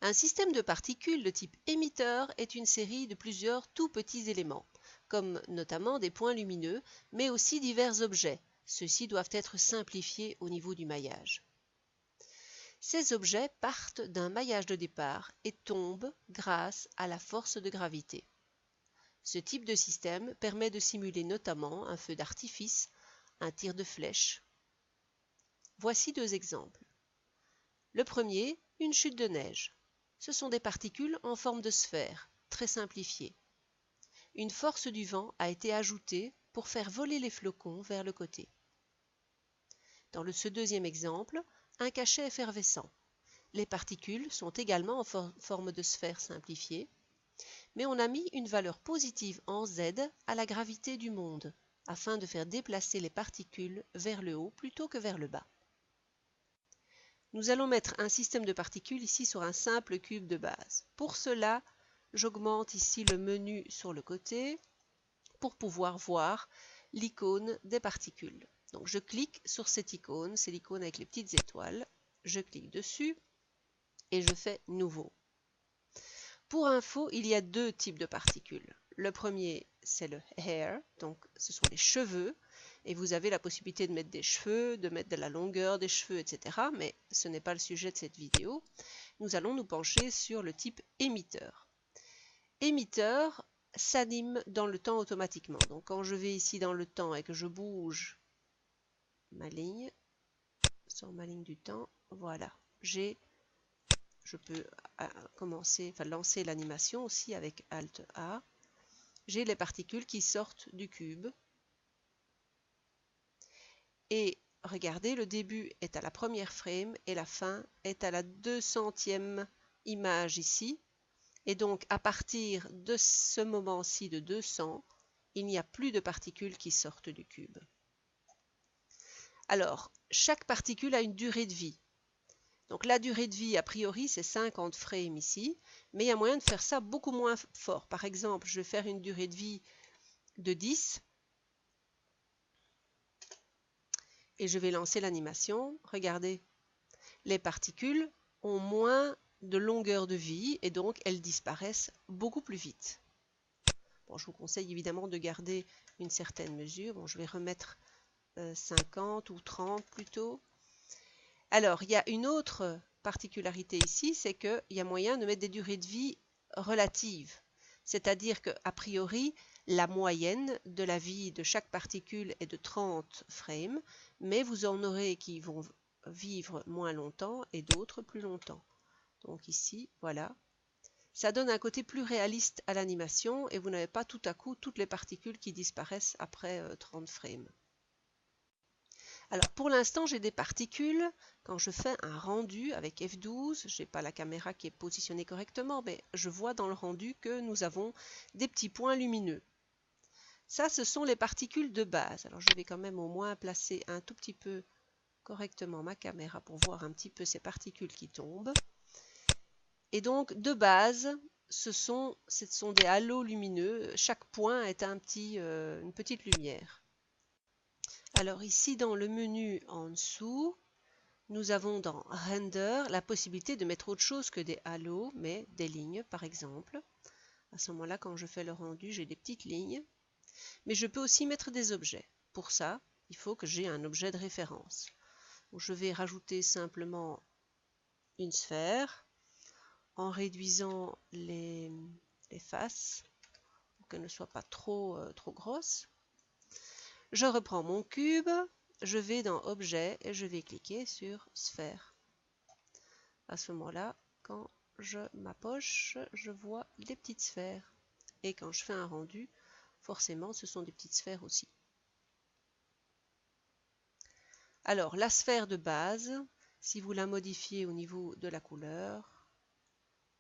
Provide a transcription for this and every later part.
Un système de particules de type émetteur est une série de plusieurs tout petits éléments, comme notamment des points lumineux, mais aussi divers objets. Ceux-ci doivent être simplifiés au niveau du maillage. Ces objets partent d'un maillage de départ et tombent grâce à la force de gravité. Ce type de système permet de simuler notamment un feu d'artifice, un tir de flèche. Voici deux exemples. Le premier, une chute de neige. Ce sont des particules en forme de sphère, très simplifiées. Une force du vent a été ajoutée pour faire voler les flocons vers le côté. Dans ce deuxième exemple, un cachet effervescent. Les particules sont également en forme de sphère simplifiée, mais on a mis une valeur positive en Z à la gravité du monde, afin de faire déplacer les particules vers le haut plutôt que vers le bas. Nous allons mettre un système de particules ici sur un simple cube de base. Pour cela, j'augmente ici le menu sur le côté pour pouvoir voir l'icône des particules. Donc je clique sur cette icône, c'est l'icône avec les petites étoiles. Je clique dessus et je fais Nouveau. Pour info, il y a deux types de particules. Le premier, c'est le hair, donc ce sont les cheveux, et vous avez la possibilité de mettre des cheveux, de mettre de la longueur des cheveux, etc. Mais ce n'est pas le sujet de cette vidéo. Nous allons nous pencher sur le type émetteur. Émetteur s'anime dans le temps automatiquement. Donc quand je vais ici dans le temps et que je bouge ma ligne, sur ma ligne du temps, voilà, je peux lancer l'animation aussi avec Alt A. J'ai les particules qui sortent du cube. Et regardez, le début est à la première frame et la fin est à la 200e image ici. Et donc, à partir de ce moment-ci de 200, il n'y a plus de particules qui sortent du cube. Alors, chaque particule a une durée de vie. Donc la durée de vie, a priori, c'est 50 frames ici, mais il y a moyen de faire ça beaucoup moins fort. Par exemple, je vais faire une durée de vie de 10 et je vais lancer l'animation. Regardez, les particules ont moins de longueur de vie et donc elles disparaissent beaucoup plus vite. Bon, je vous conseille évidemment de garder une certaine mesure. Bon, je vais remettre 50 ou 30 plutôt. Alors, il y a une autre particularité ici, c'est qu'il y a moyen de mettre des durées de vie relatives. C'est-à-dire qu'a priori, la moyenne de la vie de chaque particule est de 30 frames, mais vous en aurez qui vont vivre moins longtemps et d'autres plus longtemps. Donc ici, voilà. Ça donne un côté plus réaliste à l'animation et vous n'avez pas tout à coup toutes les particules qui disparaissent après 30 frames. Alors pour l'instant, j'ai des particules. Quand je fais un rendu avec F12, je n'ai pas la caméra qui est positionnée correctement, mais je vois dans le rendu que nous avons des petits points lumineux. Ça, ce sont les particules de base. Alors je vais quand même au moins placer un tout petit peu correctement ma caméra pour voir un petit peu ces particules qui tombent. Et donc de base, ce sont des halos lumineux. Chaque point est une petite lumière. Alors ici dans le menu en dessous, nous avons dans Render la possibilité de mettre autre chose que des halos, mais des lignes par exemple. À ce moment-là, quand je fais le rendu, j'ai des petites lignes. Mais je peux aussi mettre des objets. Pour ça, il faut que j'ai un objet de référence. Donc, je vais rajouter simplement une sphère en réduisant les faces pour qu'elles ne soient pas trop grosses. Je reprends mon cube, je vais dans Objet et je vais cliquer sur Sphère. À ce moment-là, quand je m'approche, je vois des petites sphères. Et quand je fais un rendu, forcément, ce sont des petites sphères aussi. Alors, la sphère de base, si vous la modifiez au niveau de la couleur,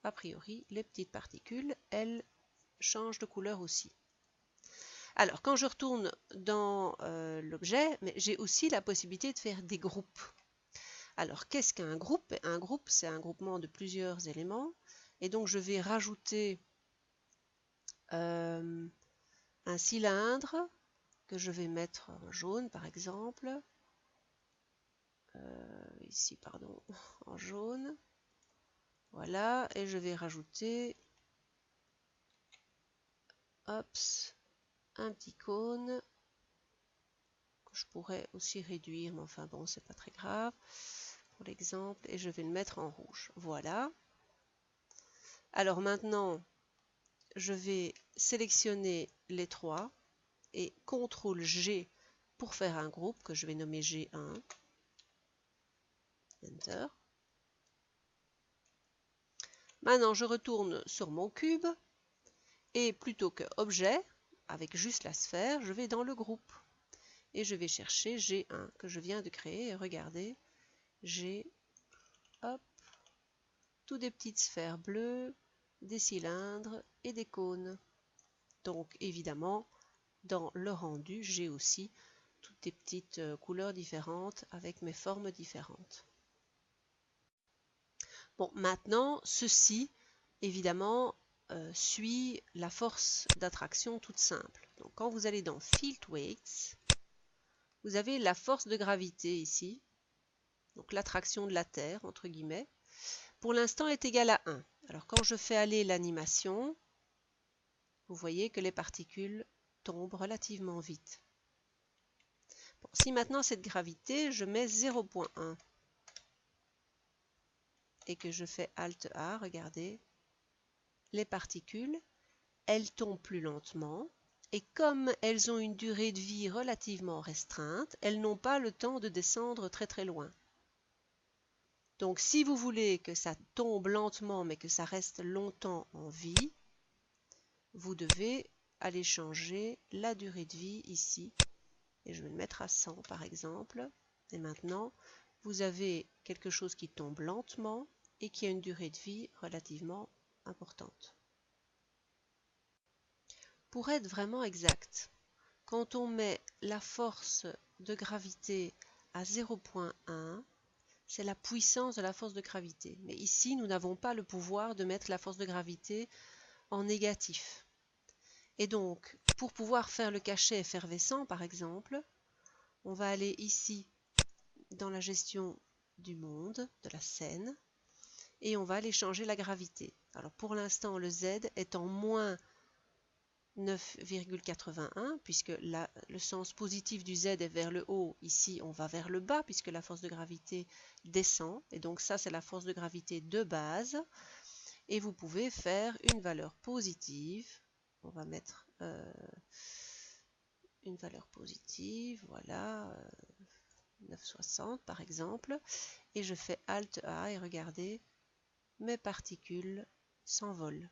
a priori, les petites particules, elles changent de couleur aussi. Alors, quand je retourne dans l'objet, j'ai aussi la possibilité de faire des groupes. Alors, qu'est-ce qu'un groupe? Un groupe, c'est un groupement de plusieurs éléments. Et donc, je vais rajouter un cylindre que je vais mettre en jaune, par exemple. Ici, pardon, en jaune. Voilà, et je vais rajouter hops, un petit cône que je pourrais aussi réduire, mais enfin bon, c'est pas très grave pour l'exemple, et je vais le mettre en rouge. Voilà. Alors maintenant, je vais sélectionner les trois et CTRL G pour faire un groupe que je vais nommer G1. Enter. Maintenant, je retourne sur mon cube et plutôt que objet, avec juste la sphère, je vais dans le groupe et je vais chercher G1 que je viens de créer. Et regardez, j'ai hop, toutes des petites sphères bleues, des cylindres et des cônes. Donc évidemment, dans le rendu, j'ai aussi toutes des petites couleurs différentes avec mes formes différentes. Bon, maintenant, ceci, évidemment, suit la force d'attraction toute simple. Donc, quand vous allez dans Field Weights, vous avez la force de gravité ici, donc l'attraction de la Terre, entre guillemets. Pour l'instant, est égale à 1. Alors, quand je fais aller l'animation, vous voyez que les particules tombent relativement vite. Bon, si maintenant cette gravité, je mets 0.1 et que je fais Alt A, regardez, les particules, elles tombent plus lentement et comme elles ont une durée de vie relativement restreinte, elles n'ont pas le temps de descendre très très loin. Donc si vous voulez que ça tombe lentement mais que ça reste longtemps en vie, vous devez aller changer la durée de vie ici. Et je vais le mettre à 100 par exemple. Et maintenant, vous avez quelque chose qui tombe lentement et qui a une durée de vie relativement importante. Pour être vraiment exact, quand on met la force de gravité à 0.1, c'est la puissance de la force de gravité. Mais ici, nous n'avons pas le pouvoir de mettre la force de gravité en négatif. Et donc, pour pouvoir faire le cachet effervescent, par exemple, on va aller ici dans la gestion du monde, de la scène, et on va aller changer la gravité. Alors pour l'instant, le Z est en moins 9,81 puisque le sens positif du Z est vers le haut, ici on va vers le bas puisque la force de gravité descend et donc ça c'est la force de gravité de base et vous pouvez faire une valeur positive, on va mettre une valeur positive, voilà, 9,60 par exemple et je fais Alt A et regardez, mes particules s'envolent.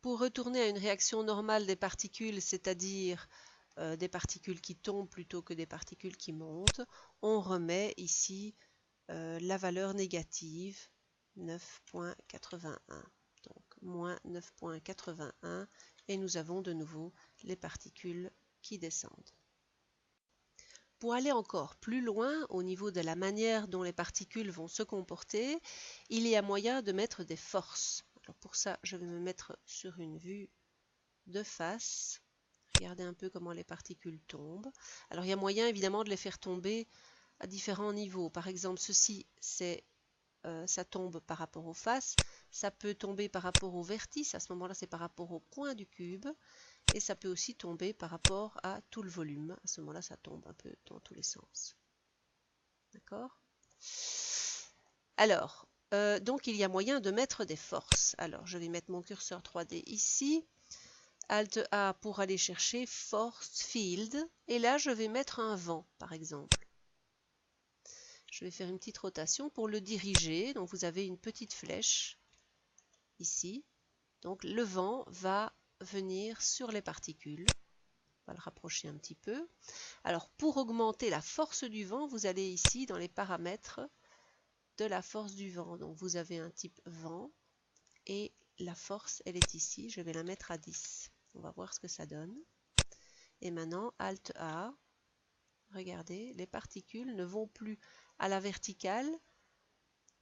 Pour retourner à une réaction normale des particules, c'est-à-dire des particules qui tombent plutôt que des particules qui montent, on remet ici la valeur négative 9.81. Donc moins 9.81 et nous avons de nouveau les particules qui descendent. Pour aller encore plus loin au niveau de la manière dont les particules vont se comporter, il y a moyen de mettre des forces. Alors pour ça, je vais me mettre sur une vue de face. Regardez un peu comment les particules tombent. Alors il y a moyen évidemment de les faire tomber à différents niveaux. Par exemple, ceci, ça tombe par rapport aux faces. Ça peut tomber par rapport au vertice. À ce moment-là, c'est par rapport au point du cube. Et ça peut aussi tomber par rapport à tout le volume. À ce moment-là, ça tombe un peu dans tous les sens. D'accord ? Alors, donc il y a moyen de mettre des forces. Alors, je vais mettre mon curseur 3D ici. Alt A pour aller chercher Force Field. Et là, je vais mettre un vent, par exemple. Je vais faire une petite rotation pour le diriger. Donc, vous avez une petite flèche ici. Donc, le vent va venir sur les particules. On va le rapprocher un petit peu. Alors, pour augmenter la force du vent, vous allez ici dans les paramètres de la force du vent. Donc, vous avez un type vent et la force, elle est ici. Je vais la mettre à 10. On va voir ce que ça donne. Et maintenant, Alt A, regardez, les particules ne vont plus à la verticale,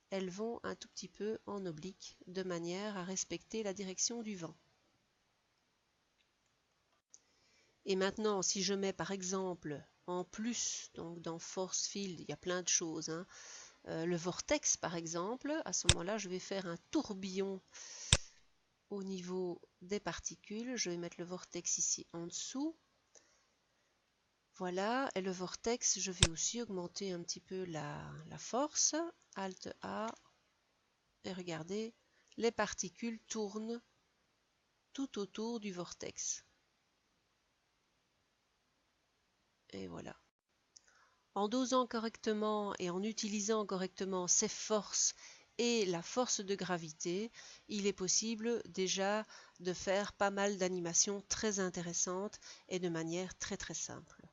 elles vont un tout petit peu en oblique, de manière à respecter la direction du vent. Et maintenant, si je mets par exemple en plus. Donc dans Force Field, il y a plein de choses, hein. Le vortex par exemple, à ce moment-là, je vais faire un tourbillon au niveau des particules. Je vais mettre le vortex ici en dessous. Voilà, et le vortex, je vais aussi augmenter un petit peu la force. Alt A, et regardez, les particules tournent tout autour du vortex. Et voilà. En dosant correctement et en utilisant correctement ces forces et la force de gravité, il est possible déjà de faire pas mal d'animations très intéressantes et de manière très très simple.